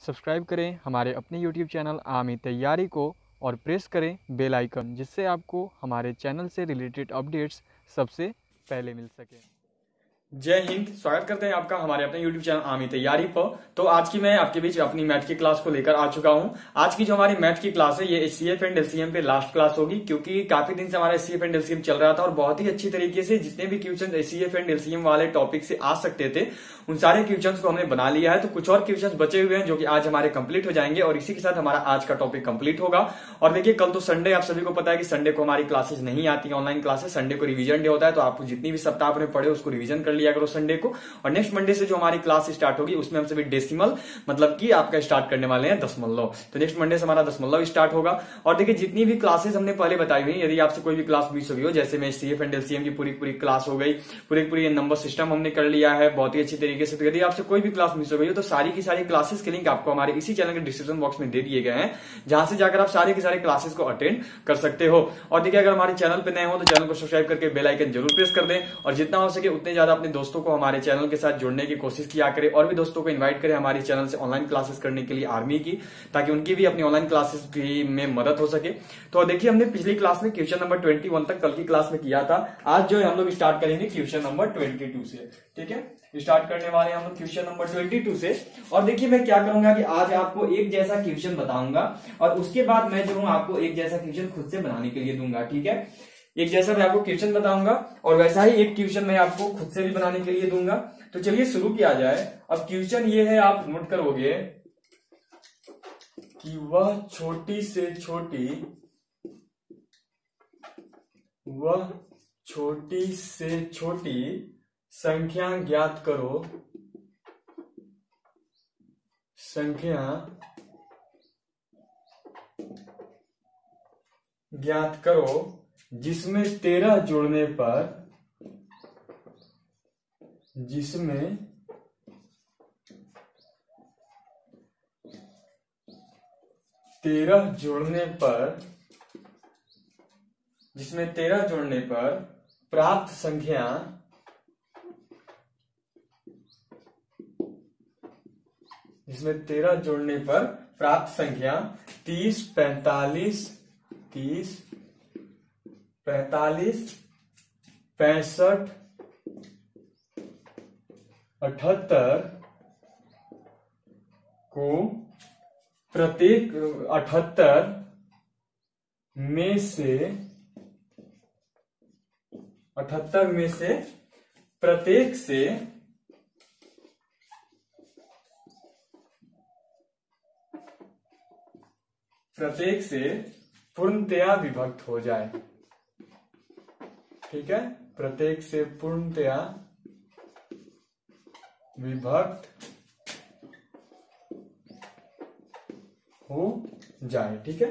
Subscribe करें हमारे अपने यूट्यूब चैनल आमी तैयारी को और प्रेस करें बेल आइकन, जिससे आपको हमारे चैनल से रिलेटेड अपडेट्स सबसे पहले मिल सके। जय हिंद। स्वागत करते हैं आपका हमारे अपने YouTube चैनल आमी तैयारी पर। तो आज की मैं आपके बीच अपनी मैथ की क्लास को लेकर आ चुका हूं। आज की जो हमारी मैथ की क्लास है ये HCF एंड LCM पे लास्ट क्लास होगी, क्योंकि काफी दिन से हमारा HCF एंड LCM चल रहा था और बहुत ही अच्छी तरीके से जितने भी क्वेश्चन HCF एंड LCM वाले टॉपिक से आ सकते थे उन सारे क्वेश्चन को हमने बना लिया है। तो कुछ और क्वेश्चन बचे हुए हैं जो कि आज हमारे कंप्लीट हो जाएंगे और इसी के साथ हमारा आज का टॉपिक कंप्लीट होगा। और देखिए, कल तो संडे, आप सभी को पता है कि संडे को हमारी क्लासेस नहीं आती, ऑनलाइन क्लासेस। संडे को रिवीजन डे होता है, तो आप जितनी भी सप्ताह आपने पढ़े उसको रिवीजन कर लिया करो संडे को। और नेक्स्ट मंडे से जो हमारी क्लास स्टार्ट होगी उसमें हम सभी डेसिमल मतलब कि आपका स्टार्ट करने वाले हैं दशमलव। तो नेक्स्ट मंडे से हमारा दशमलव स्टार्ट होगा। और देखिए, जितनी भी क्लासेस हमने पहले बताई हुई, यदि आपसे कोई भी क्लास मिस हो गई हो, जैसे में HCF एंड LCM की पूरी क्लास हो गई, पूरी नंबर सिस्टम हमने कर लिया है बहुत ही अच्छी तरीके से। तो यदि आपसे कोई भी क्लास मिस हो गई हो तो सारी की सारी क्लासेस के लिंक आपको हमारे इसी चैनल के डिस्क्रिप्शन बॉक्स में दे दिए गए हैं, जहां से जाकर आप सारे के सारे क्लासेस को अटेंड कर सकते हो। और देखिए, अगर हमारे चैनल पे नए हो तो चैनल को सब्सक्राइब करके बेल आइकन जरूर प्रेस कर दें और जितना हो सके उतने ज्यादा अपने दोस्तों को हमारे चैनल के साथ जोड़ने की कोशिश किया करें और भी दोस्तों को इनवाइट करें हमारे चैनल से ऑनलाइन क्लासेस करने के लिए आर्मी की, ताकि उनकी भी अपनी ऑनलाइन क्लासेस भी में मदद हो सके। तो देखिए, हमने पिछली क्लास में क्वेश्चन नंबर 21 तक कल की क्लास में किया था। आज जो है हम लोग स्टार्ट करेंगे क्वेश्चन नंबर 22 से। ठीक है, स्टार्ट करने वाले हैं हम लोग क्वेश्चन नंबर 22 से। और देखिए, मैं क्या करूंगा कि आज आपको एक जैसा क्वेश्चन बताऊंगा और उसके बाद मैं जो हूं आपको एक जैसा क्वेश्चन खुद से बनाने के लिए दूंगा। ठीक है, एक जैसा मैं आपको क्वेश्चन बताऊंगा और वैसा ही एक क्वेश्चन मैं आपको खुद से भी बनाने के लिए दूंगा। तो चलिए शुरू किया जाए। अब क्वेश्चन ये है, आप नोट करोगे कि वह छोटी से छोटी संख्या ज्ञात करो जिसमें 13 जोड़ने पर प्राप्त संख्या 30, 45, 65, 78 को प्रत्येक 78 में से प्रत्येक से पूर्णतया विभक्त हो जाए। ठीक है, प्रत्येक से पूर्णतया विभक्त हो जाए। ठीक है,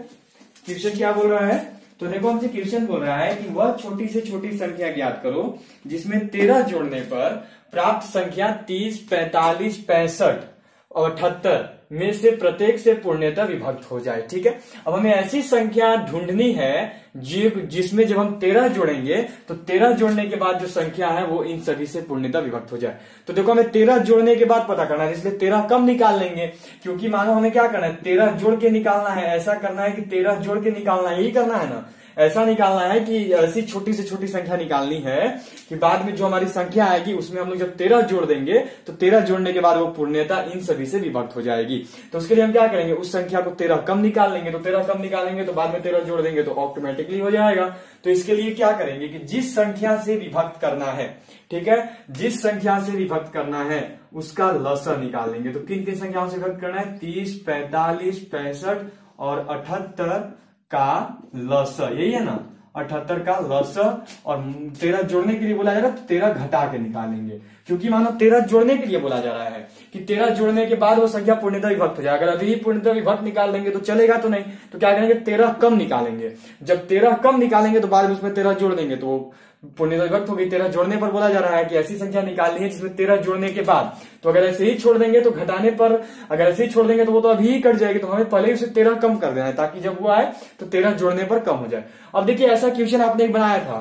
क्वेश्चन क्या बोल रहा है? तो देखो, हमसे क्वेश्चन बोल रहा है कि वह छोटी से छोटी संख्या ज्ञात करो जिसमें 13 जोड़ने पर प्राप्त संख्या 30, 45, 65 और 78 में से प्रत्येक से पूर्णतः विभक्त हो जाए। ठीक है, अब हमें ऐसी संख्या ढूंढनी है जिसमें जब हम 13 जोड़ेंगे तो 13 जोड़ने के बाद जो संख्या है वो इन सभी से पूर्णतः विभक्त हो जाए। तो देखो, हमें 13 जोड़ने के बाद पता करना है, इसलिए 13 कम निकाल लेंगे, क्योंकि मानो हमें क्या करना है, 13 जोड़ के निकालना है। ऐसा करना है कि 13 जोड़ के निकालना है, यही करना है ना। ऐसा निकालना है कि ऐसी छोटी से छोटी संख्या निकालनी है कि बाद में जो हमारी संख्या आएगी उसमें हम लोग जब 13 जोड़ देंगे तो 13 जोड़ने के बाद वो पूर्णतः इन सभी से विभक्त हो जाएगी। तो उसके लिए हम क्या करेंगे, उस संख्या को 13 कम निकाल लेंगे। तो 13 कम निकालेंगे तो बाद में 13 जोड़ देंगे तो ऑटोमेटिकली हो जाएगा। तो इसके लिए क्या करेंगे कि जिस संख्या से विभक्त करना है, ठीक है, जिस संख्या से विभक्त करना है उसका लसा निकाल लेंगे। तो किन किन संख्याओं से विभक्त करना है? 30, 45, 65 और 78 का लसा, यही है ना, 78 का लसा। और 13 जोड़ने के लिए बोला जा रहा है तो 13 घटा के निकालेंगे, क्योंकि मानो 13 जोड़ने के लिए बोला जा रहा है कि 13 जोड़ने के बाद वो संख्या पूर्णतः विभक्त हो जाएगा। अगर अभी पूर्णतः विभक्त निकाल लेंगे तो चलेगा तो नहीं, तो क्या करेंगे, 13 कम निकालेंगे। जब 13 कम निकालेंगे तो बाद में उसमें 13 जोड़ देंगे तो पूर्णतः विभक्त हो गई। 13 जोड़ने पर बोला जा रहा है कि ऐसी संख्या निकालनी है जिसमें 13 जोड़ने के बाद, तो अगर ऐसे ही छोड़ देंगे तो घटाने पर, अगर ऐसे ही छोड़ देंगे तो वो तो अभी ही कट जाएगी। तो हमें पहले ही उसे 13 कम कर देना है ताकि जब वो आए तो 13 जोड़ने पर कम हो जाए। अब देखिए, ऐसा क्वेश्चन आपने एक बनाया था,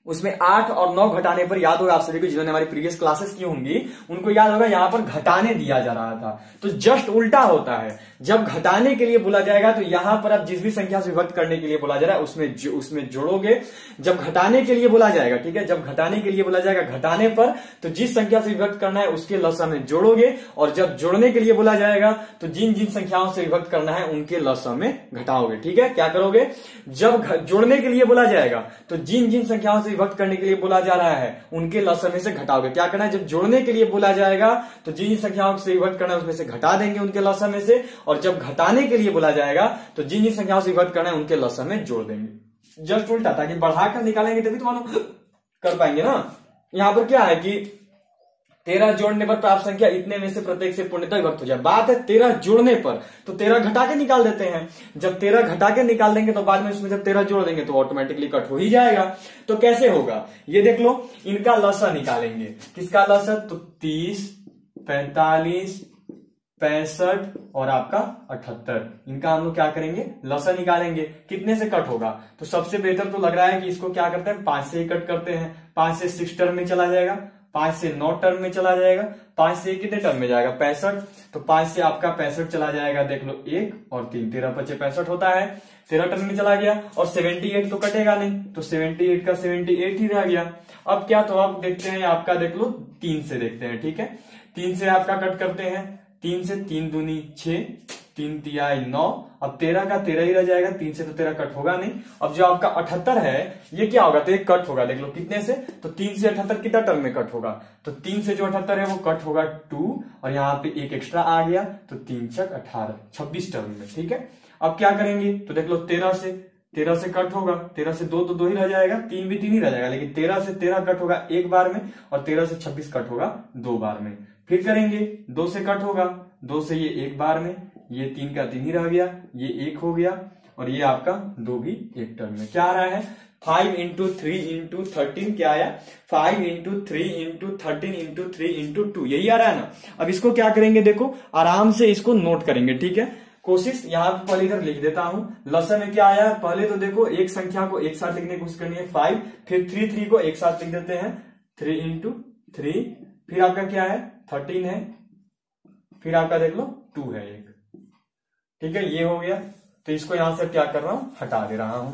उसमें 8 और 9 घटाने पर याद होगा आप सभी को, जिन्होंने हमारी प्रीवियस क्लासेस की होंगी उनको याद होगा, यहां पर घटाने दिया जा रहा था। तो जस्ट उल्टा होता है, जब घटाने के लिए बोला जाएगा तो यहां पर आप जिस भी संख्या से विभक्त करने के लिए बोला जा रहा है उसमें जोड़ोगे। जब घटाने के लिए बोला जाएगा, ठीक है, जब घटाने के लिए बोला जाएगा घटाने पर, तो जिस संख्या से विभक्त करना है उसके लसा में जोड़ोगे, और जब जोड़ने के लिए बोला जाएगा तो जिन जिन संख्याओं से विभक्त करना है उनके लसा में घटाओगे। ठीक है, क्या करोगे, जब जोड़ने के लिए बोला जाएगा तो जिन जिन संख्याओं से विभक्त करने के लिए बोला जा रहा है उनके लसा में से घटाओगे। क्या करना है, जब जोड़ने के लिए बोला जाएगा तो जिन जिन संख्याओं से विभक्त करना है उसमें से घटा देंगे उनके लसा में से, और जब घटाने के लिए बोला जाएगा तो जिन जिन संख्याओं से विभक्त करना है उनके लसा में जोड़ देंगे। जस्ट उल्टा, ताकि बढ़ाकर निकालेंगे तभी तो मानो कर पाएंगे ना। यहां पर क्या है कि 13 जोड़ने पर प्राप्त संख्या इतने में से प्रत्येक से पूर्णतः विभक्त हो जाए। बात है 13 जोड़ने पर, तो 13 घटा के निकाल देते हैं। जब 13 घटा के निकाल देंगे तो बाद में उसमें जब 13 जोड़ देंगे तो ऑटोमेटिकली कट हो ही जाएगा। तो कैसे होगा ये देख लो, इनका लसा निकालेंगे। किसका लसा, तो 30, 45, 65 और आपका 78, इनका हम लोग क्या करेंगे, लसा निकालेंगे। कितने से कट होगा, तो सबसे बेहतर तो लग रहा है कि इसको क्या करते हैं, 5 से ही कट करते हैं। 5 से 6 टर्म में चला जाएगा, 5 से 9 टर्म में चला जाएगा, 5 से कितने टर्म में जाएगा, 65, तो 5 से आपका 65 चला जाएगा। देख लो 1 और 3, 13 × 5 = 65 होता है, 13 टर्म में चला गया। और 78 तो कटेगा नहीं, तो 78 का 78 ही रह गया। अब क्या, तो आप देखते हैं आपका, देख लो 3 से देखते हैं। ठीक है, 3 से आपका कट करते हैं, 3 से 3 दूनी 6, 3 तिहाई 9, अब 13 का 13 ही रह जाएगा। 3 से तो 13 कट होगा नहीं। अब जो आपका 78 है ये क्या होगा, तो एक कट होगा। देख लो कितने से, तो 3 से 78 कितना टर्म में कट होगा, तो 3 से जो 78 है वो कट होगा 2, और यहाँ पे एक एक्स्ट्रा आ गया, तो 3 × 6 = 18, 26 टर्म में। ठीक है, अब क्या करेंगे, तो देख लो 13 से कट होगा, 13 से 2 तो 2 ही रह जाएगा, 3 भी 3 ही रह जाएगा, लेकिन 13 से 13 कट होगा एक बार में, और 13 से 26 कट होगा 2 बार में। फिर करेंगे 2 से कट होगा, 2 से ये एक बार में, ये 3 का 3 ही रह गया, ये 1 हो गया, और ये आपका 2 भी एक टर्म में। क्या आ रहा है, 5 × 3 × 13 क्या आया, 5 × 3 × 13 × 3 × 2, यही आ रहा है ना। अब इसको क्या करेंगे, देखो आराम से इसको नोट करेंगे। ठीक है, कोशिश यहां पर पहले इधर लिख देता हूं। लसा में क्या आया, पहले तो देखो एक संख्या को एक साथ लिखने की कोशिश करनी है, 5, फिर 3 को एक साथ लिख देते हैं, 3 × 3, फिर आपका क्या है 13 है, फिर आपका देख लो 2 है एक। ठीक है, ये हो गया। तो इसको यहां से क्या कर रहा हूं, हटा दे रहा हूं।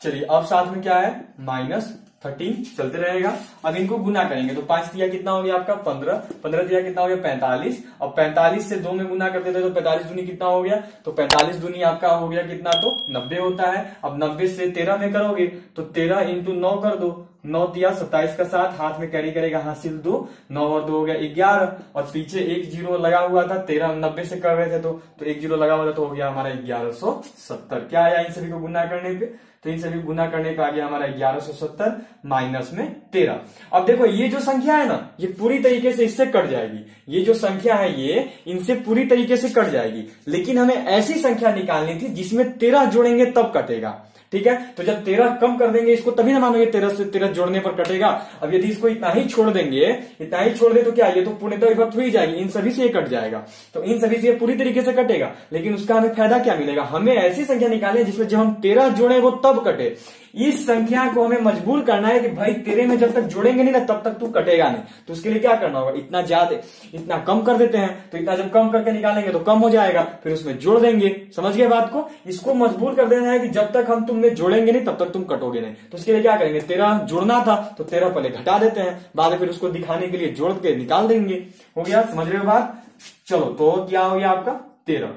चलिए अब साथ में क्या है, -13 चलते रहेगा। अब इनको गुना करेंगे, तो 5 दिया कितना हो गया आपका 15, 15 दिया कितना हो गया 45, अब 45 से 2 में गुना कर देते तो 45 दूनी कितना हो गया, तो 45 दूनी आपका हो गया कितना, तो 90 होता है। अब 90 से 13 में करोगे तो 13 × 9 कर दो, 9 दिया 27 का 7, हाथ में कैरी करेगा हासिल 2, 9 और 2 हो गया 11, और पीछे एक 0 लगा हुआ था, 13 90 से कर रहे थे तो 1 0 लगा हुआ था, तो हो गया हमारा 1170। क्या आया इन सभी को गुना करने पे, तो इन सभी गुना करने पे आ गया हमारा 1170 माइनस में 13। अब देखो ये जो संख्या है ना, ये पूरी तरीके से इससे कट जाएगी। ये जो संख्या है ये इनसे पूरी तरीके से कट जाएगी, लेकिन हमें ऐसी संख्या निकालनी थी जिसमें 13 जोड़ेंगे तब कटेगा। ठीक है, तो जब 13 कम कर देंगे इसको तभी ना मानो ये 13 से 13 जोड़ने पर कटेगा। अब यदि इसको इतना ही छोड़ देंगे, इतना ही छोड़ दे तो क्या, ये तो पूर्णतः विभक्त हो ही जाएगी, इन सभी से ये कट जाएगा, तो इन सभी से ये पूरी तरीके से कटेगा। लेकिन उसका हमें फायदा क्या मिलेगा, हमें ऐसी संख्या निकालनी है जिसमें जब हम 13 जोड़े वो तब कटे। इस संख्या को हमें मजबूर करना है कि भाई 13 में जब तक जोड़ेंगे नहीं ना तब तक तू कटेगा नहीं। तो उसके लिए क्या करना होगा, इतना ज्यादा इतना कम कर देते हैं, तो इतना जब कम करके निकालेंगे तो कम हो जाएगा, फिर उसमें जोड़ देंगे। समझ गए बात को, इसको मजबूर कर देना है कि जब तक हम तुमने जोड़ेंगे नहीं तब तक तुम कटोगे नहीं। तो उसके लिए क्या करेंगे, 13 जोड़ना था तो 13 पहले घटा देते हैं, बाद में फिर उसको दिखाने के लिए जोड़ के निकाल देंगे। हो गया, समझ रहे हो बात। चलो तो क्या हो गया आपका 13,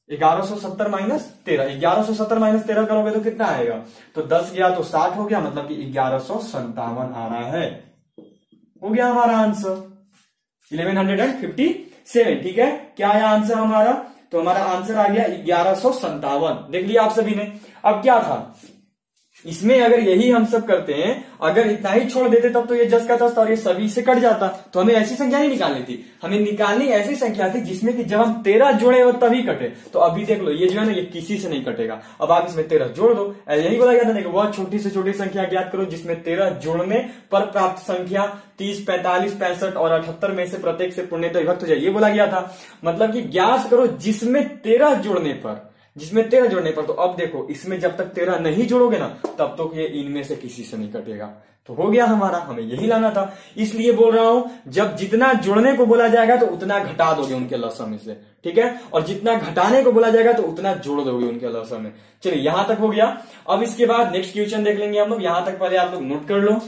1170 माइनस 13, 1170 माइनस 13 करोगे तो कितना आएगा, तो 10 गया तो 60 हो गया, मतलब कि 1157 आ रहा है। हो गया हमारा आंसर 1157। ठीक है, क्या आया आंसर हमारा, तो हमारा आंसर आ गया 1157। देख लिया आप सभी ने। अब क्या था इसमें, अगर यही हम सब करते हैं, अगर इतना ही छोड़ देते तब तो ये जस का तस और ये सभी से कट जाता। तो हमें ऐसी संख्या नहीं निकालनी थी, हमें निकालनी ऐसी संख्या थी जिसमें कि जब हम 13 जोड़े हो तभी कटे। तो अभी देख लो ये जो है ना ये किसी से नहीं कटेगा। अब आप इसमें 13 जोड़ दो, यही बोला गया था ना, वह छोटी से छोटी संख्या ज्ञात करो जिसमें 13 जोड़ने पर प्राप्त संख्या 30, 45, 65 और 78 में से प्रत्येक से पूर्णतः विभक्त हो जाए, ये बोला गया था। मतलब कि ज्ञात करो जिसमें 13 जोड़ने पर जिसमें 13 जोड़ने पर। तो अब देखो इसमें जब तक 13 नहीं जोड़ोगे ना तब तक ये इनमें से किसी से नहीं कटेगा। तो हो गया हमारा, हमें यही लाना था। इसलिए बोल रहा हूं जब जितना जोड़ने को बोला जाएगा तो उतना घटा दोगे उनके लसम में से, ठीक है, और जितना घटाने को बोला जाएगा तो उतना जोड़ दोगे उनके लसम में। चलिए यहां तक हो गया। अब इसके बाद नेक्स्ट क्वेश्चन देख लेंगे हम लोग। यहां तक पहले आप लोग नोट कर लो।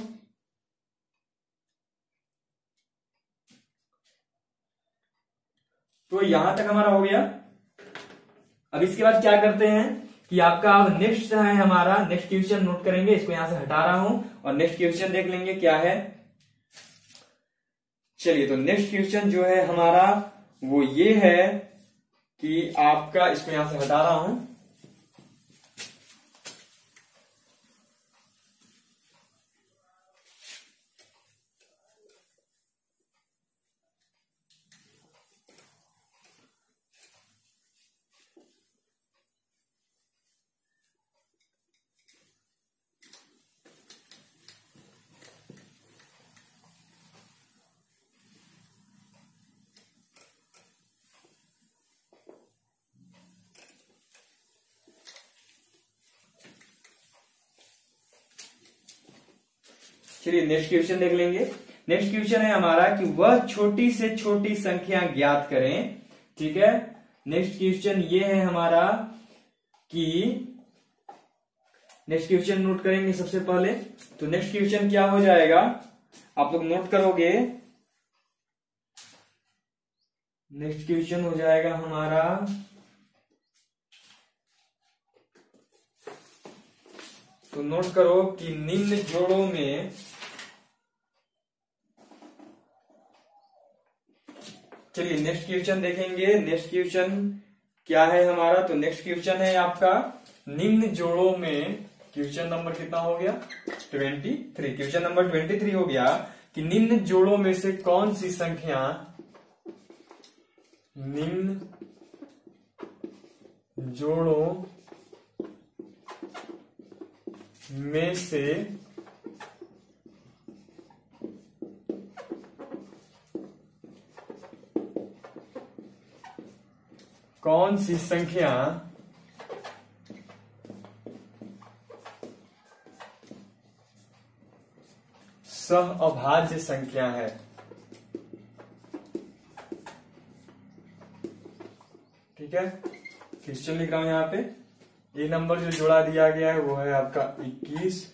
तो यहां तक हमारा हो गया। अब इसके बाद क्या करते हैं कि आपका अब नेक्स्ट है हमारा, नेक्स्ट क्वेश्चन नोट करेंगे। इसको यहां से हटा रहा हूं और नेक्स्ट क्वेश्चन देख लेंगे क्या है। चलिए तो नेक्स्ट क्वेश्चन जो है हमारा वो ये है कि आपका, इसको यहां से हटा रहा हूं। चलिए नेक्स्ट क्वेश्चन देख लेंगे। नेक्स्ट क्वेश्चन है हमारा कि वह छोटी से छोटी संख्या ज्ञात करें, ठीक है। नेक्स्ट क्वेश्चन ये है हमारा कि, नेक्स्ट क्वेश्चन नोट करेंगे सबसे पहले। तो नेक्स्ट क्वेश्चन क्या हो जाएगा, आप लोग नोट करोगे। नेक्स्ट क्वेश्चन हो जाएगा हमारा, तो नोट करो कि निम्न जोड़ों में चलिए नेक्स्ट क्वेश्चन देखेंगे। नेक्स्ट क्वेश्चन क्या है हमारा, तो नेक्स्ट क्वेश्चन है आपका निम्न जोड़ों में, क्वेश्चन नंबर कितना हो गया 23। क्वेश्चन नंबर 23 हो गया कि निम्न जोड़ों में से कौन सी संख्या, निम्न जोड़ों में से कौन सी संख्या सहअभाज्य संख्या है। ठीक है, क्वेश्चन लिख रहा हूं यहां पे। ये नंबर जो जोड़ा दिया गया है वो है आपका 21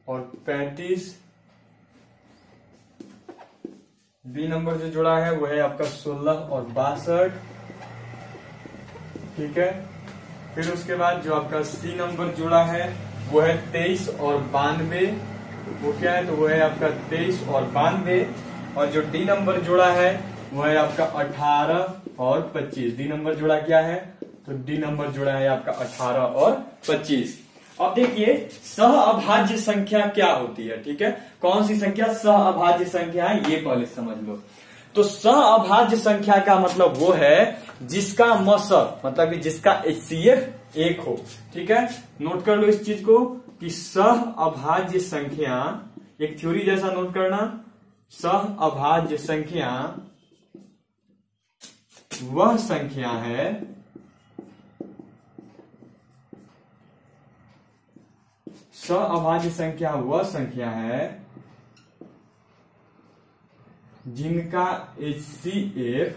और 35। बी नंबर जो जोड़ा है वो है आपका 16 और 62। ठीक है, फिर उसके बाद जो आपका सी नंबर जोड़ा है वो है 23 और 92। वो क्या है, तो वो है आपका 23 और 92। और जो डी नंबर जोड़ा है वो है आपका 18 और 25। डी नंबर जोड़ा क्या है, तो डी नंबर जोड़ा है आपका 18 और 25। अब देखिए सहअभाज्य संख्या क्या होती है। ठीक है, कौन सी संख्या सहअभाज्य संख्या है ये पहले समझ लो। तो सहअभाज्य संख्या का मतलब वो है जिसका मसर, मतलब कि जिसका HCF 1 हो। ठीक है, नोट कर लो इस चीज को कि सहअभाज्य संख्या, एक थ्योरी जैसा नोट करना, सहअभाज्य संख्या वह संख्या है सहअभाज्य संख्या वह संख्या है जिनका HCF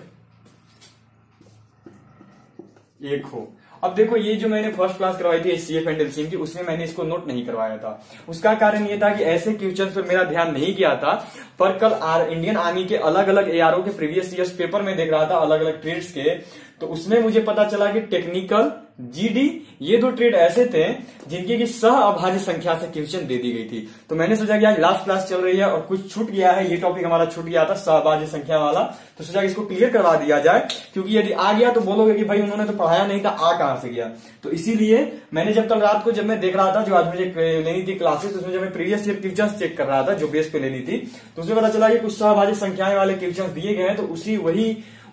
1 हो। अब देखो ये जो मैंने फर्स्ट क्लास करवाई थी HCF एंड LCM की, उसमें मैंने इसको नोट नहीं करवाया था। उसका कारण ये था कि ऐसे क्वेश्चन पर मेरा ध्यान नहीं गया था। पर कल इंडियन आर्मी के अलग अलग ARO के प्रीवियस ईयर्स पेपर में देख रहा था, अलग अलग ट्रेड्स के, तो उसमें मुझे पता चला कि टेक्निकल, GD, ये 2 ट्रेड ऐसे थे जिनकी की सहअभाज्य संख्या से क्वेश्चन दे दी गई थी। तो मैंने सोचा कि आज लास्ट क्लास चल रही है और कुछ छूट गया है, ये टॉपिक हमारा छूट गया था सहअभाज्य संख्या वाला, तो सोचा कि इसको क्लियर करवा दिया जाए, क्योंकि यदि आ गया तो बोलोगे कि भाई उन्होंने तो पढ़ाया नहीं था, आ कहां से गया। तो इसीलिए मैंने जब कल रात को जब मैं देख रहा था, जो आज मुझे लेनी थी क्लासेस, उसमें जब मैं प्रीवियस ईयर क्वेश्चन चेक कर रहा था जो बेस पे लेनी थी, तो उसमें पता चला कि कुछ सहअभाज्य संख्याएं वाले क्वेश्चन दिए गए हैं। तो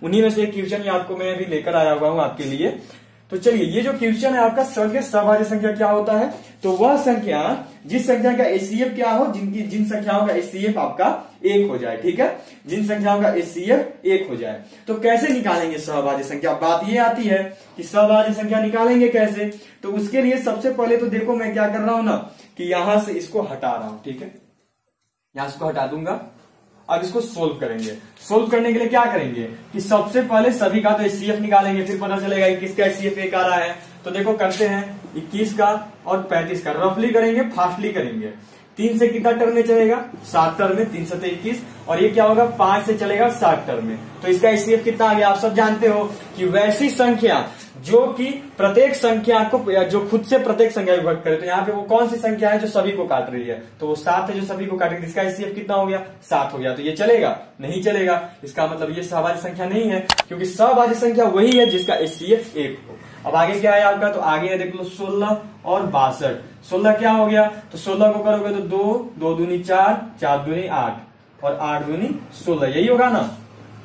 उन्हीं में से एक क्वेश्चन आपको मैं अभी लेकर आया हुआ हूं आपके लिए। तो चलिए, ये जो क्वेश्चन है आपका सहभाज्य संख्या क्या होता है, तो वह संख्या जिस संख्या का एचसीएफ क्या हो, जिन संख्याओं का एचसीएफ आपका 1 हो जाए। ठीक है, जिन संख्याओं का एचसीएफ 1 हो जाए। तो कैसे निकालेंगे सहभाज्य संख्या, बात ये आती है कि सहभाज्य संख्या निकालेंगे कैसे। तो उसके लिए सबसे पहले तो देखो मैं क्या कर रहा हूं ना, कि यहां से इसको हटा रहा हूं। ठीक है, यहां इसको हटा दूंगा। अब इसको सोल्व करेंगे। सोल्व करने के लिए क्या करेंगे कि सबसे पहले सभी का तो एचसीएफ निकालेंगे, फिर पता चलेगा कि किसका एचसीएफ 1 आ रहा है। तो देखो करते हैं 21 का और 35 का, रफली करेंगे, फास्टली करेंगे। 3 से कितना टर्म में चलेगा, 7 टर्म में, 3 से 21, और ये क्या होगा 5 से चलेगा 7 टर्म में। तो इसका एचसीएफ कितना आ गया, आप सब जानते हो कि वैसी संख्या जो कि प्रत्येक संख्या को, जो खुद से प्रत्येक संख्या विभक्त करे। तो यहाँ पे वो कौन सी संख्या है जो सभी को काट रही है, तो वो 7 है जो सभी को काट रही है। इसका एचसीएफ कितना हो गया, 7 हो गया। तो ये चलेगा, नहीं चलेगा। इसका मतलब ये सहभाज्य संख्या नहीं है, क्योंकि सहभाज्य संख्या वही है जिसका एचसीएफ 1 हो। अब आगे क्या है आपका, तो आगे है देख लो 16 और 62। 16 क्या हो गया, तो 16 को करोगे तो 2 दूनी 4, 4 दूनी 8 और 8 दूनी 16, यही होगा ना।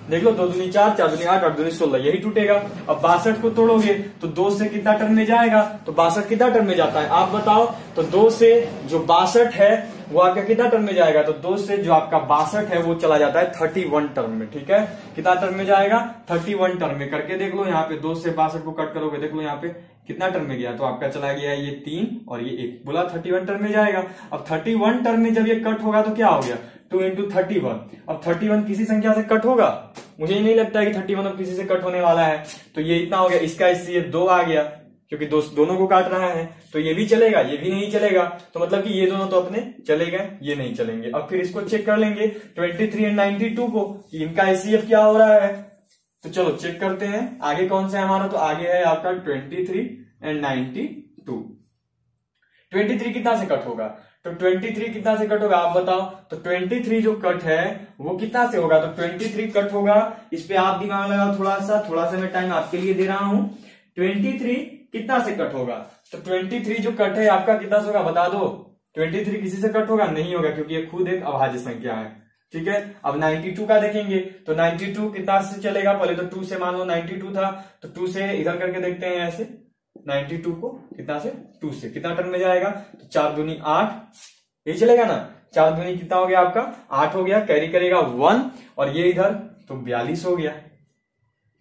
देख लो 2 दूनी 4, 4 दूनी 8, 8 दूनी 16, यही टूटेगा। अब 62 को तोड़ोगे तो 2 से कितना टर्म में जाएगा, तो 62 कितना टर्म में जाता है आप बताओ। तो 2 से जो 62 है वो आपका कितना टर्म में जाएगा, तो 2 से जो आपका 62 है वो चला जाता है 31 टर्म में। ठीक है, कितना टर्म में जाएगा, 31 टर्म में। करके देख लो, यहाँ पे 2 से 62 को कट करोगे, देख लो यहाँ पे कितना टर्म में गया, तो आपका चला गया ये 3 और ये 1, बोला 31 टर्म में जाएगा। अब 31 टर्म में जब ये कट होगा तो क्या हो गया, 2 × 31। अब 31 किसी संख्या से कट होगा, मुझे ही नहीं लगता है कि 31 अब किसी से कट होने वाला है। तो ये इतना हो गया, इसका इसलिए 2 आ गया, क्योंकि दोनों को काट रहा है। तो ये भी चलेगा, ये भी नहीं चलेगा। तो मतलब कि ये दोनों तो अपने चले गए, ये नहीं चलेंगे। अब फिर इसको चेक कर लेंगे 23 और 92 को, कि इनका एचसीएफ क्या हो रहा है। तो चलो चेक करते हैं आगे कौन सा है हमारा। तो आगे है आपका 23 और 92। 23 कितना से कट होगा, तो 23 कितना से कट होगा आप बताओ। तो 23 जो कट है वो कितना से होगा, तो 23 कट होगा। इस पे आप दिमाग लगाओ थोड़ा सा मैं टाइम आपके लिए दे रहा हूं। 23 कितना से कट होगा, तो 23 जो कट है आपका कितना से होगा बता दो। 23 किसी से कट होगा, नहीं होगा, क्योंकि ये खुद एक अभाज्य संख्या है। ठीक है, अब 92 का देखेंगे तो 92 कितना से चलेगा, पहले तो 2 से मान लो 92 था, तो 2 से इधर करके देखते हैं ऐसे। 92 को कितना से, 2 से कितना टर्म में जाएगा, तो 4 दूनी 8, ये चलेगा ना। 4 दूनी कितना हो गया आपका 8 हो गया, कैरी करेगा 1 और ये इधर तो 42 हो गया।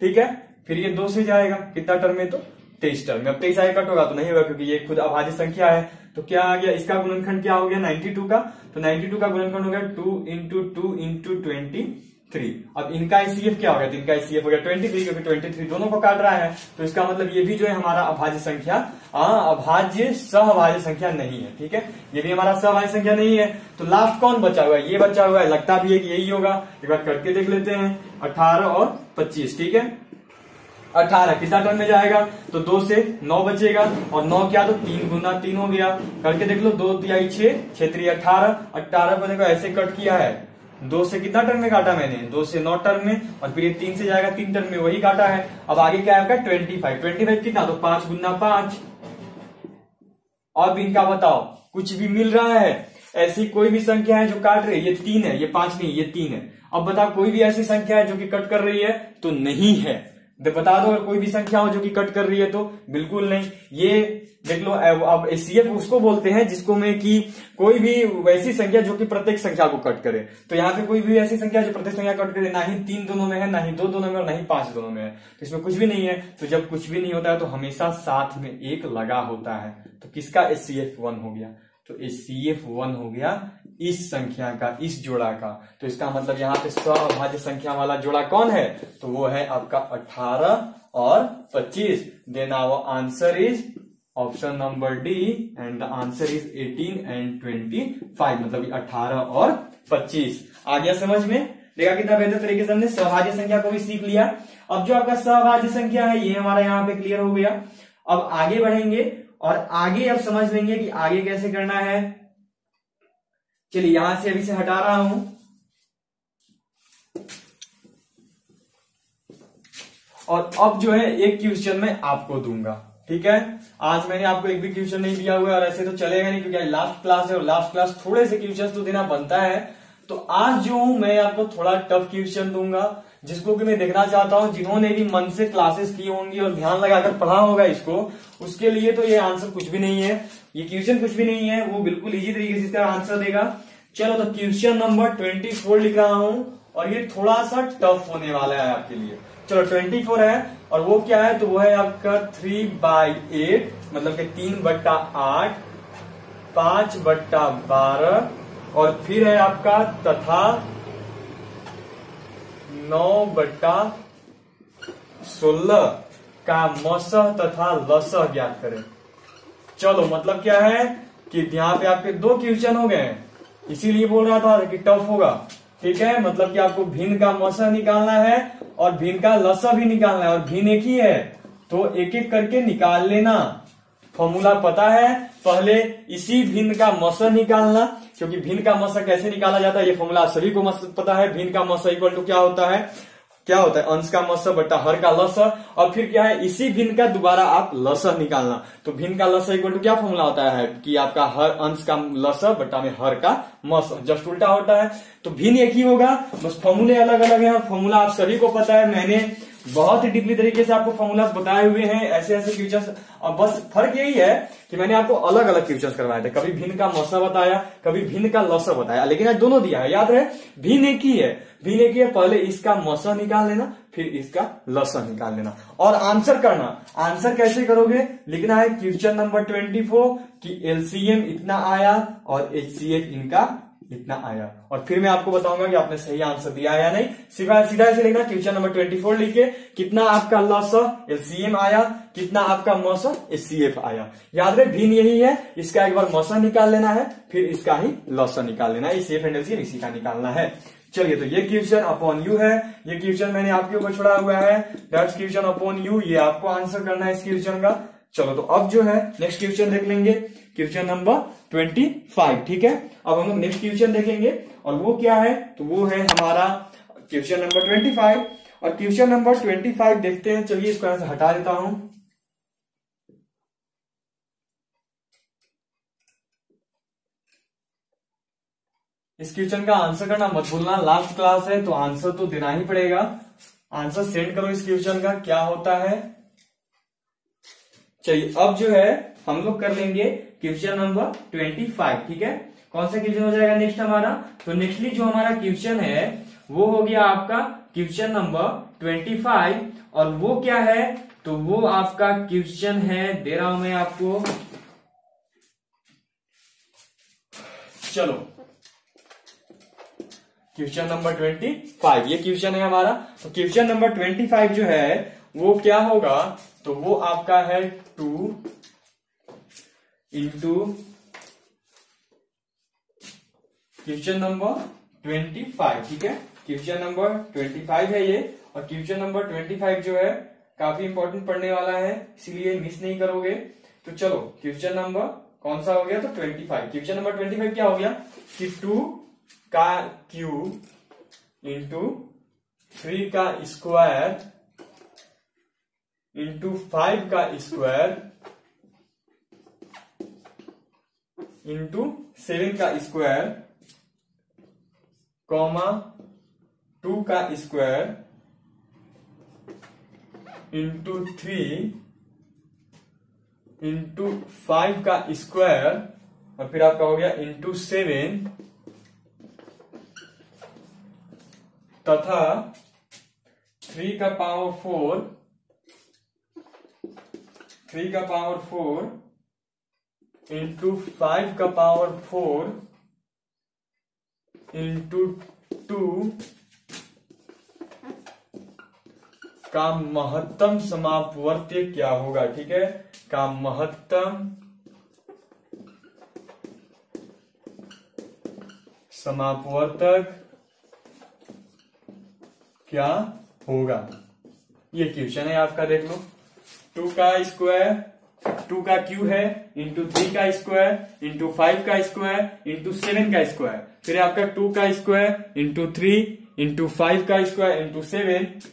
ठीक है, फिर ये 2 से जाएगा कितना टर्म में, तो 23 टर्म में। अब 23 आगे कट होगा तो नहीं होगा, क्योंकि ये खुद अभाज्य संख्या है। तो क्या आ गया, इसका गुणनखंड क्या हो गया 92 का, तो 92 का गुणनखंड हो गया 2 × 2 × 23। अब इनका एचसीएफ क्या हो गया, तो इनका एचसीएफ हो गया 23, क्योंकि 23 दोनों को काट रहा है। तो इसका मतलब ये भी जो है हमारा अभाज्य संख्या, अभाज्य सहभाज्य संख्या नहीं है। ठीक है, ये भी हमारा सहभाज्य संख्या नहीं है। तो लास्ट कौन बचा हुआ है, ये बचा हुआ है, लगता भी है कि यही होगा। एक बार करके देख लेते हैं, 18 और 25। ठीक है, 18 कितना टर्म में जाएगा, तो 2 से 9 बचेगा, और 9 क्या, तो 3 × 3 हो गया। करके देख लो, 2 × 6, 6 × 18। 18 को देखो ऐसे कट किया है, 2 से कितना टर्म में काटा मैंने, 2 से 9 टर्म में, और फिर ये 3 से जाएगा 3 टर्म में, वही काटा है। अब आगे क्या है आपका 25 कितना, तो 5 × 5। अब इनका बताओ, कुछ भी मिल रहा है, ऐसी कोई भी संख्या है जो काट रही है, ये 3 है, ये 5 नहीं, ये 3 है। अब बताओ कोई भी ऐसी संख्या है जो कि कट कर रही है, तो नहीं है। बता दो अगर कोई भी संख्या हो जो कि कट कर रही है, तो बिल्कुल नहीं। ये देख लो, अब एचसीएफ उसको बोलते हैं जिसको में कि कोई भी वैसी संख्या जो कि प्रत्येक संख्या को कट करे। तो यहाँ पे कोई भी ऐसी संख्या जो प्रत्येक संख्या कट करे, ना ही 3 दोनों में है, ना ही 2 दोनों में, और ना ही 5 दोनों में है। तो इसमें कुछ भी नहीं है। तो जब कुछ भी नहीं होता है तो हमेशा साथ में 1 लगा होता है। तो किसका एचसीएफ 1 हो गया, तो एचसीएफ 1 हो गया इस संख्या का, इस जोड़ा का। तो इसका मतलब यहाँ पे सहभाज्य संख्या वाला जोड़ा कौन है, तो वो है आपका 18 और 25। Then our answer is option number D, and the answer is 18 and 25, मतलब 18 और 25। आ गया समझ में, देखा कितना बेहतर तरीके से हमने सहभाज्य संख्या को भी सीख लिया। अब जो आपका सहभाज्य संख्या है ये हमारा यहाँ पे क्लियर हो गया। अब आगे बढ़ेंगे और आगे अब समझ लेंगे कि आगे कैसे करना है। चलिए यहां से अभी से हटा रहा हूं, और अब जो है एक क्वेश्चन मैं आपको दूंगा। ठीक है, आज मैंने आपको एक भी क्वेश्चन नहीं दिया हुआ है, और ऐसे तो चलेगा नहीं क्योंकि लास्ट क्लास है, और लास्ट क्लास थोड़े से क्वेश्चन तो देना बनता है। तो आज जो हूं मैं आपको थोड़ा टफ क्वेश्चन दूंगा, जिसको कि मैं देखना चाहता हूं जिन्होंने भी मन से क्लासेस की होंगी और ध्यान लगाकर पढ़ा होगा इसको, उसके लिए तो ये आंसर कुछ भी नहीं है, ये क्वेश्चन कुछ भी नहीं है, वो बिल्कुल इजी तरीके से इसका आंसर देगा। चलो तो क्वेश्चन नंबर 24 लिख रहा हूं और ये थोड़ा सा टफ होने वाला है आपके लिए। चलो 24 है और वो क्या है, तो वो है आपका 3/8 मतलब कि 3/8, 5/12 और फिर है आपका तथा 9/16 का मसह तथा लसह ज्ञात करें। चलो मतलब क्या है कि यहाँ पे आपके दो क्वेश्चन हो गए हैं, इसीलिए बोल रहा था कि टफ होगा। ठीक है, मतलब कि आपको भिन्न का मसह निकालना है और भिन्न का लसह भी निकालना है, और भिन्न एक ही है तो एक एक करके निकाल लेना। फॉर्मूला पता है, पहले इसी भिन्न का मसह निकालना, क्योंकि भिन्न का मसह कैसे निकाला जाता है ये फॉर्मूला सभी को पता है। भिन्न का मसह इक्वल टू क्या होता है अंश का मसह बटा हर का लसह, और फिर क्या है इसी भिन्न का दोबारा आप लसह निकालना। तो भिन्न का लसह इक्वल टू क्या फॉर्मूला होता है कि आपका हर अंश का लसह बटा में हर का मसह, जस्ट उल्टा होता है। तो भिन्न एक ही होगा, बस फॉर्मूले अलग अलग हैं और फॉर्मूला आप सभी को पता है, मैंने बहुत ही डीपली तरीके से आपको फॉर्मूलास बताए हुए हैं, ऐसे ऐसे क्वेश्चंस। और बस फर्क यही है कि मैंने आपको अलग अलग क्वेश्चंस करवाए थे, कभी भिन्न का मसह बताया, कभी भिन्न का लसह बताया, लेकिन आज दोनों दिया है, याद रहे भिन्न एक ही है, भिन्न एक ही है। पहले इसका मसह निकाल लेना, फिर इसका लसह निकाल लेना और आंसर करना। आंसर कैसे करोगे, लिखना है क्वेश्चन नंबर 24 कि एलसीएम इतना आया और एचसीएफ इनका इतना आया, और फिर मैं आपको बताऊंगा कि आपने सही आंसर दिया है या नहीं। सीधा ऐसे लिखना, क्वेश्चन नंबर 24 लिख के कितना आपका लसह एलसीएम आया, कितना आपका मसह एचसीएफ आया। याद रहे भिन्न यही है, इसका एक बार मसह निकाल लेना है, फिर इसका ही लसह निकाल लेना है, एचसीएफ एंड एलसीएम इसी का निकालना है। चलिए, तो ये क्वेश्चन अपॉन यू है, ये क्वेश्चन मैंने आपके ऊपर छोड़ा हुआ है, दैट्स क्वेश्चन अपॉन यू, ये आपको आंसर करना है इस क्वेश्चन का। चलो तो अब जो है नेक्स्ट क्वेश्चन देख लेंगे, क्वेश्चन नंबर 25। ठीक है, अब हम लोग नेक्स्ट क्वेश्चन देखेंगे और वो क्या है, तो वो है हमारा क्वेश्चन नंबर 25। और क्वेश्चन नंबर 25 देखते हैं। चलिए इसको यहां से हटा देता हूं। इस क्वेश्चन का आंसर करना मत भूलना, लास्ट क्लास है तो आंसर तो देना ही पड़ेगा। आंसर सेंड करो इस क्वेश्चन का क्या होता है। चलिए अब जो है हम लोग कर लेंगे क्वेश्चन नंबर 25। ठीक है, कौन सा क्वेश्चन हो जाएगा नेक्स्ट हमारा, तो नेक्स्टली जो हमारा क्वेश्चन है वो हो गया आपका क्वेश्चन नंबर 25। और वो क्या है, तो वो आपका क्वेश्चन है, दे रहा हूं मैं आपको। चलो क्वेश्चन नंबर 25 ये क्वेश्चन है हमारा। तो क्वेश्चन नंबर 25 जो है वो क्या होगा, तो वो आपका है 2 इंटू क्वेश्चन नंबर 25। ठीक है, क्वेश्चन नंबर 25 है ये, और क्वेश्चन नंबर 25 जो है काफी इंपॉर्टेंट पढ़ने वाला है, इसीलिए मिस नहीं करोगे। तो चलो क्वेश्चन नंबर कौन सा हो गया, तो 25। क्वेश्चन नंबर 25 क्या हो गया कि 2 का क्यूब इंटू 3 का स्क्वायर इंटू 5 का स्क्वायर इंटू 7 का स्क्वायर कॉमा 2 का स्क्वायर इंटू 3 इंटू 5 का स्क्वायर, और फिर आपका हो गया इंटू 7 तथा 3 का पावर 4 इंटू 5 का पावर 4 इंटू 2 का महत्तम समापवर्त्य क्या होगा। ठीक है, का महत्तम समापवर्तक क्या होगा, ये क्वेश्चन है आपका। देख लो, 2 का स्क्वायर, 2 का क्यू है इंटू 3 का स्क्वायर इंटू 5 का स्क्वायर इंटू 7 का स्क्वायर, फिर आपका 2 का स्क्वायर इंटू 3 इंटू 5 का स्क्वायर इंटू 7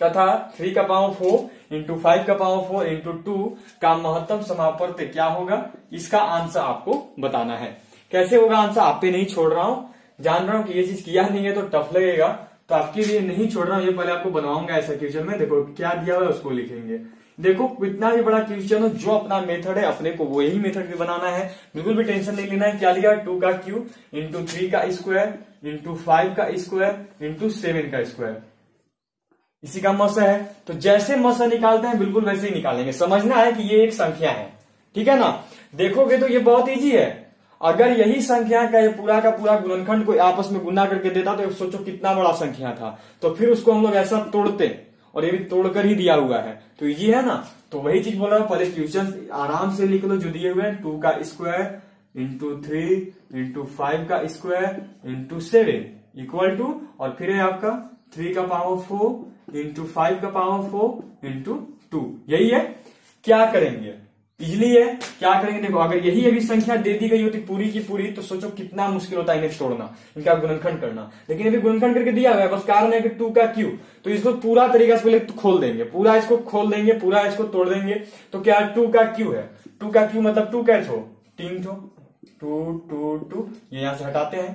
तथा 3 का पावर 4 इंटू 5 का पावर 4 इंटू 2 का महत्तम समापवर्त्य क्या होगा। इसका आंसर आपको बताना है। कैसे होगा आंसर, आप पे नहीं छोड़ रहा हूं, जान रहा हूं कि ये चीज किया नहीं है तो टफ लगेगा, तो आपके लिए नहीं छोड़ रहा हूं, ये पहले आपको बनवाऊंगा ऐसा क्वेश्चन में। देखो क्या दिया हुआ है उसको लिखेंगे। देखो कितना भी बड़ा क्वेश्चन हो, जो अपना मेथड है अपने को वही मेथड भी बनाना है, बिल्कुल भी टेंशन नहीं लेना है। क्या दिया, 2 का क्यूब इंटू 3 का स्क्वायर इंटू 5 का स्क्वायर इंटू 7 का स्क्वायर, इसी का मसा है। तो जैसे मसा निकालते हैं बिल्कुल वैसे ही निकालेंगे। समझना है कि ये एक संख्या है, ठीक है ना। देखोगे तो ये बहुत इजी है। अगर यही संख्या का ये पूरा का पूरा गुणनखंड को आपस में गुना करके देता तो सोचो कितना बड़ा संख्या था। तो फिर उसको हम लोग ऐसा तोड़ते, और ये भी तोड़कर ही दिया हुआ है, तो इजी है ना। तो वही चीज बोल रहा हूं, पहले क्वेश्चन आराम से लिख लो जो दिए हुए हैं। 2 का स्क्वायर इंटू 3 इंटू 5 का स्क्वायर इंटू 7 इक्वल टू, और फिर है आपका 3 का पावर 4 इंटू 5 का पावर 4 इंटू 2। यही है। क्या करेंगे, इजली है। क्या करेंगे, देखो अगर यही अभी संख्या दे दी गई होती पूरी की पूरी, तो सोचो कितना मुश्किल होता है इन्हें तोड़ना, इनका गुणनखंड करना। लेकिन अभी गुणनखंड करके दिया हुआ है, बस कारण है कि 2 का क्यूब, तो इसको पूरा तरीका से पहले तो खोल देंगे, पूरा इसको खोल देंगे, पूरा इसको तोड़ देंगे। तो क्या 2 का क्यूब है, 2 का क्यूब मतलब 2 कैसे हो, 3 ठो, 2 2 2, ये यहां से हटाते हैं,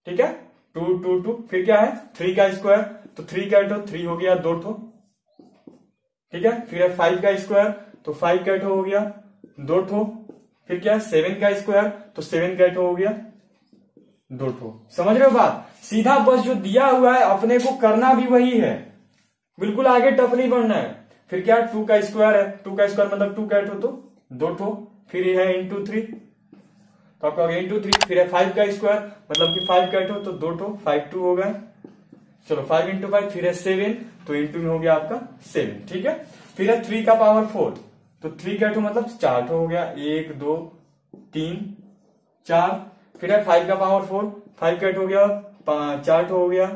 ठीक है। 2 2 2, फिर क्या है 3 का स्क्वायर, तो 3 का 3 हो गया 2 ठो, ठीक है। फिर है 5 का स्क्वायर, तो 5 का हो गया 2 ठो। फिर क्या है 7 का स्क्वायर, तो 7 का हो गया 2 ठो। समझ रहे हो बात, सीधा बस जो दिया हुआ है अपने को करना भी वही है, बिल्कुल आगे टफ नहीं बढ़ना है। फिर क्या 2 का स्क्वायर है, 2 का स्क्वायर मतलब 2 का हो तो 2 ठो, फिर ये है इंटू 3, तो आपका इंटू 3। फिर है 5 का स्क्वायर मतलब कि 5 का हो तो 2 ठो, 5 2 हो गए। चलो 5 इंटू 5, फिर है 7, तो इंटू में हो गया आपका 7, ठीक है। फिर है 3 का पावर 4, तो 3 का मतलब 4 हो गया, 1 2 3 4। फिर है 5 का पावर 4, 5 का हो गया 4 हो गया,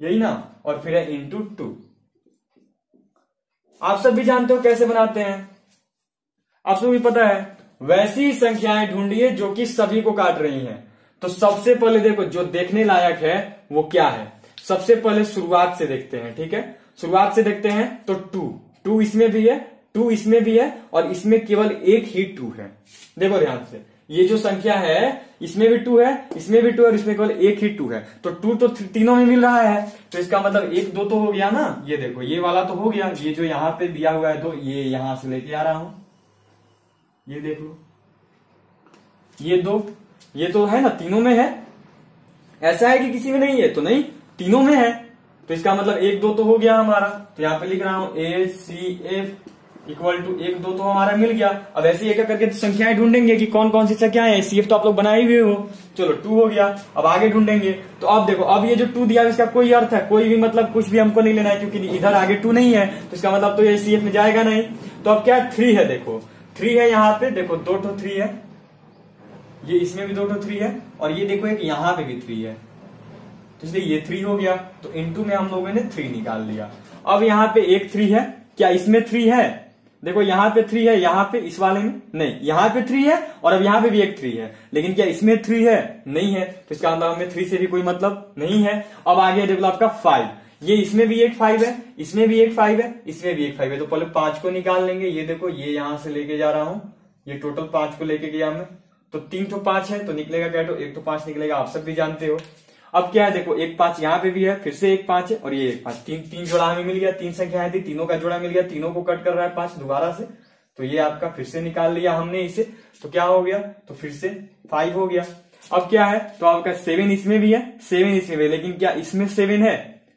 यही ना। और फिर है इंटू 2। आप सब भी जानते हो कैसे बनाते हैं, आप सबको भी पता है। वैसी संख्याएं ढूंढिए जो कि सभी को काट रही हैं। तो सबसे पहले देखो जो देखने लायक है वो क्या है, सबसे पहले शुरुआत से देखते हैं, ठीक है। शुरुआत से देखते हैं तो 2 इसमें भी है, 2 इसमें भी है, और इसमें केवल एक ही 2 है। देखो ध्यान से, ये जो संख्या है इसमें भी 2 है, इसमें भी 2 है, और इसमें केवल एक ही 2 है। तो 2 तो तीनों में मिल रहा है, तो इसका मतलब 1 2 तो हो गया ना। ये देखो ये वाला तो हो गया, ये जो यहां पे दिया हुआ है 2, ये यहां से लेके आ रहा हूं, ये देख लो, ये 2, ये तो है ना, तीनों में है। ऐसा है कि किसी में नहीं है तो नहीं, तीनों में है। तो इसका मतलब 1 2 तो हो गया हमारा, तो यहां पे लिख रहा हूं ACF इक्वल टू 1 2 तो हमारा मिल गया। अब ऐसे एक एक करके संख्याएं ढूंढेंगे कि कौन कौन सी संख्याएं हैं। CF तो आप लोग बनाए हुए हो, चलो 2 हो गया। अब आगे ढूंढेंगे, तो अब देखो अब ये जो 2 दिया है इसका कोई अर्थ है, कोई भी मतलब कुछ भी हमको नहीं लेना है, क्योंकि इधर आगे 2 नहीं है, तो इसका मतलब तो ये CF में जाएगा नहीं। तो अब क्या 3 है, देखो 3 है यहाँ पे, देखो 2 तो 3 है, ये इसमें भी 2 तो 3 है, और ये देखो एक यहाँ पे भी 3 है, तो इसलिए ये 3 हो गया। तो इनटू में हम लोगों ने 3 निकाल लिया। अब यहाँ पे एक 3 है, क्या इसमें 3 है, देखो यहाँ पे 3 है, यहाँ पे इस वाले में नहीं, यहाँ पे 3 है, और अब यहाँ पे भी एक 3 है, लेकिन क्या इसमें 3 है, नहीं है। तो इसका मतलब हमें 3 से भी कोई मतलब नहीं है। अब आगे देखो आपका 5, ये इसमें भी एक 5 है, इसमें भी एक 5 है, इसमें भी एक 5 है, तो पहले 5 को निकाल लेंगे। ये देखो ये यहां से लेके जा रहा हूं, ये टोटल 5 को लेके गया मैं, तो 3 तो 5 है, तो निकलेगा क्या, तो 1 तो 5 निकलेगा, आप सब भी जानते हो। अब क्या है, देखो एक 5 यहाँ पे भी है, फिर से एक 5 है, और ये एक 5, तीन जोड़ा हमें मिल गया, 3 संख्याएं थी, तीनों का जोड़ा मिल गया, तीनों को कट कर रहा है 5 दोबारा से, तो ये आपका फिर से निकाल लिया हमने इसे, तो क्या हो गया, तो फिर से 5 हो गया। अब क्या है, तो आपका 7 इसमें भी है, 7 इसमें भी है, लेकिन क्या इसमें 7 है,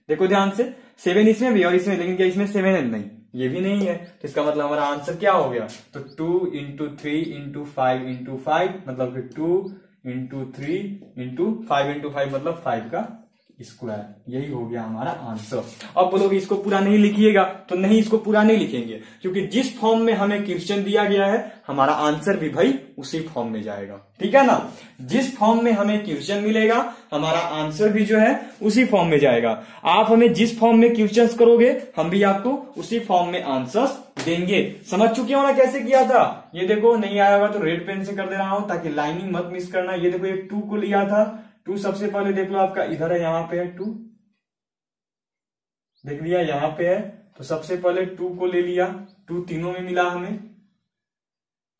देखो ध्यान से, 7 इसमें भी और इसमें, लेकिन क्या इसमें 7 है, नहीं, ये भी नहीं है। तो इसका मतलब हमारा आंसर क्या हो गया, तो 2 इंटू 3 इंटू 5 इंटू 5 मतलब फिर 2 इंटू 3 इंटू 5 इंटू 5 मतलब 5 का स्क्वायर, यही हो गया हमारा आंसर। अब बोलोगे इसको पूरा नहीं लिखिएगा, तो नहीं, इसको पूरा नहीं लिखेंगे, क्योंकि जिस फॉर्म में हमें क्वेश्चन दिया गया है हमारा आंसर भी भाई उसी फॉर्म में जाएगा, ठीक है ना। जिस फॉर्म में हमें क्वेश्चन मिलेगा हमारा आंसर भी जो है उसी फॉर्म में जाएगा। आप हमें जिस फॉर्म में क्वेश्चन करोगे हम भी आपको उसी फॉर्म में आंसर्स देंगे। समझ चुके हो ना कैसे किया था। ये देखो नहीं आया होगा तो रेड पेन से कर दे रहा हूं ताकि लाइनिंग मत मिस करना। ये देखो एक 2 को लिया था, 2 सबसे पहले देख लो आपका इधर है, यहां पे है 2, देख लिया यहां पे है, तो सबसे पहले 2 को ले लिया, 2 तीनों में मिला हमें,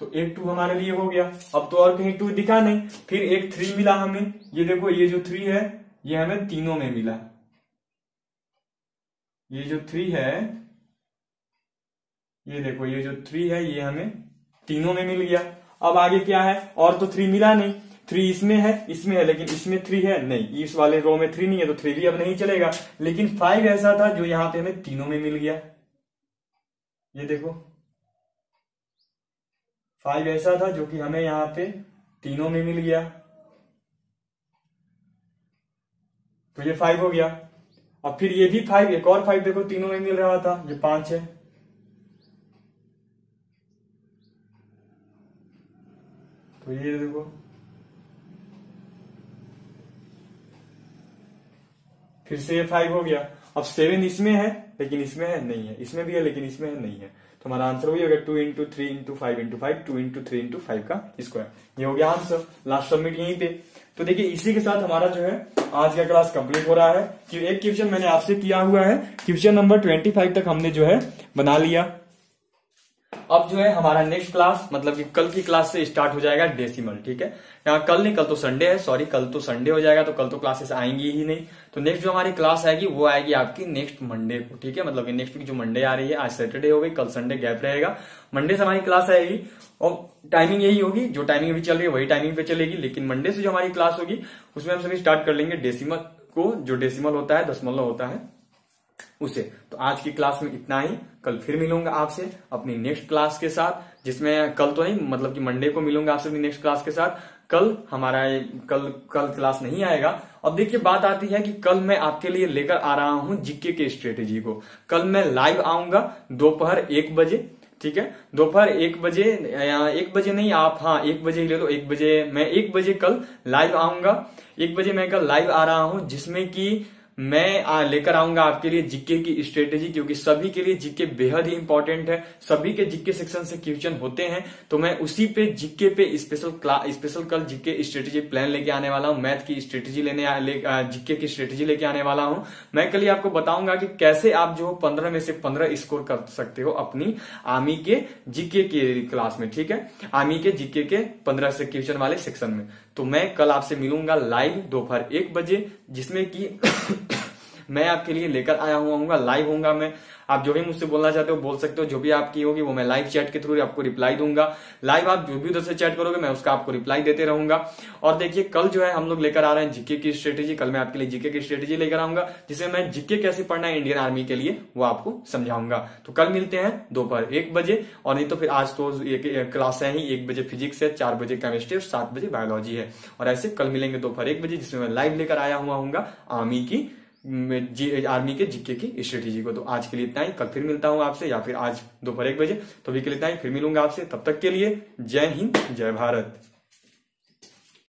तो एक 2 हमारे लिए हो गया। अब तो और कहीं 2 दिखा नहीं। फिर एक 3 मिला हमें, ये देखो ये जो 3 है ये हमें तीनों में मिला। ये जो 3 है, ये देखो ये जो 3 है ये हमें तीनों में मिल गया। अब आगे क्या है, और तो 3 मिला नहीं। 3 इसमें है, लेकिन इसमें 3 है नहीं, इस वाले रो में 3 नहीं है, तो 3 भी अब नहीं चलेगा। लेकिन 5 ऐसा था जो यहां पे हमें तीनों में मिल गया। ये देखो 5 ऐसा था जो कि हमें यहां पे तीनों में मिल गया, तो ये 5 हो गया। अब फिर ये भी 5, एक और 5 देखो तीनों में मिल रहा था, ये 5 है। तो ये देखो फिर से ये 5 हो गया। अब 7 इसमें है लेकिन इसमें है नहीं है, इसमें भी है लेकिन इसमें है नहीं है, तो हमारा आंसर वही हो गया 2 into 3 into 5 into 5, 2 into 3 into 5 का स्क्वायर। ये हो गया आंसर। लास्ट सबमिट यहीं पे। तो देखिए इसी के साथ हमारा जो है आज का क्लास कंप्लीट हो रहा है कि एक क्वेश्चन मैंने आपसे किया हुआ है, क्वेश्चन नंबर 25 तक हमने जो है बना लिया। अब जो है हमारा नेक्स्ट क्लास मतलब कि कल की क्लास से स्टार्ट हो जाएगा डेसिमल। ठीक है, यहाँ कल नहीं, कल तो संडे है, सॉरी कल तो संडे हो जाएगा, तो कल तो क्लासेस आएंगी ही नहीं। तो नेक्स्ट जो हमारी क्लास आएगी वो आएगी आपकी नेक्स्ट मंडे को। ठीक है, मतलब कि नेक्स्ट वीक जो मंडे आ रही है, आज सैटरडे हो गई, कल संडे गैप रहेगा, मंडे से हमारी क्लास आएगी और टाइमिंग यही होगी, जो टाइमिंग अभी चल रही है वही टाइमिंग पे चलेगी। लेकिन मंडे से जो हमारी क्लास होगी उसमें हम सभी स्टार्ट कर लेंगे डेसिमल को, जो डेसिमल होता है, दशमलव होता है उसे। तो आज की क्लास में इतना ही, कल फिर मिलूंगा आपसे अपनी नेक्स्ट क्लास के साथ, जिसमें कल तो नहीं मतलब कि मंडे को मिलूंगा आपसे अपनी नेक्स्ट क्लास के साथ। कल हमारा कल क्लास नहीं आएगा। अब देखिए बात आती है कि कल मैं आपके लिए लेकर आ रहा हूं जीके के स्ट्रेटेजी को। कल मैं लाइव आऊंगा दोपहर 1 बजे। ठीक है, दोपहर 1 बजे, 1 बजे नहीं आप, हाँ 1 बजे ही ले लो, 1 बजे मैं 1 बजे कल लाइव आऊंगा। 1 बजे मैं कल लाइव आ रहा हूं, जिसमें कि मैं लेकर आऊंगा आपके लिए जीके की स्ट्रेटेजी, क्योंकि सभी के लिए जीके बेहद ही इंपॉर्टेंट है, सभी के जीके सेक्शन से क्वेश्चन होते हैं। तो मैं उसी पे जीके पे स्पेशल कल जीके स्ट्रेटेजी प्लान लेके आने वाला हूं, मैथ की स्ट्रेटेजी जीके की स्ट्रेटेजी लेके आने वाला हूं। मैं कल ही आपको बताऊंगा कि कैसे आप जो 15 में से 15 स्कोर कर सकते हो अपनी आर्मी के जीके की क्लास में। ठीक है, आर्मी के जीके के 15 से क्वेश्चन वाले सेक्शन में। तो मैं कल आपसे मिलूंगा लाइव दोपहर 1 बजे, जिसमें कि मैं आपके लिए लेकर आया हुआ लाइव होऊंगा मैं। आप जो भी मुझसे बोलना चाहते हो बोल सकते हो, जो भी आपकी होगी वो मैं लाइव चैट के थ्रू आपको रिप्लाई दूंगा। लाइव आप जो भी उधर से चैट करोगे मैं उसका आपको रिप्लाई देते रहूंगा। और देखिए कल जो है हम लोग लेकर आ रहे हैं जीके की स्ट्रेटेजी। कल मैं आपके लिए जीके की स्ट्रेटेजी लेकर आऊंगा, जिसमें मैं जीके कैसे पढ़ना है इंडियन आर्मी के लिए वो आपको समझाऊंगा। तो कल मिलते हैं दोपहर 1 बजे, और नहीं तो फिर आज तो क्लास है ही, 1 बजे फिजिक्स है, 4 बजे केमिस्ट्री और 7 बजे बायोलॉजी है। और ऐसे कल मिलेंगे दोपहर 1 बजे, जिसमें मैं लाइव लेकर आया हुआ आर्मी के जीके की स्ट्रेटेजी को। तो आज के लिए इतना ही, कल फिर मिलता हूं आपसे, या फिर आज दोपहर 1 बजे। तो अभी के लिए इतना ही, फिर मिलूंगा आपसे। तब तक के लिए जय हिंद, जय भारत।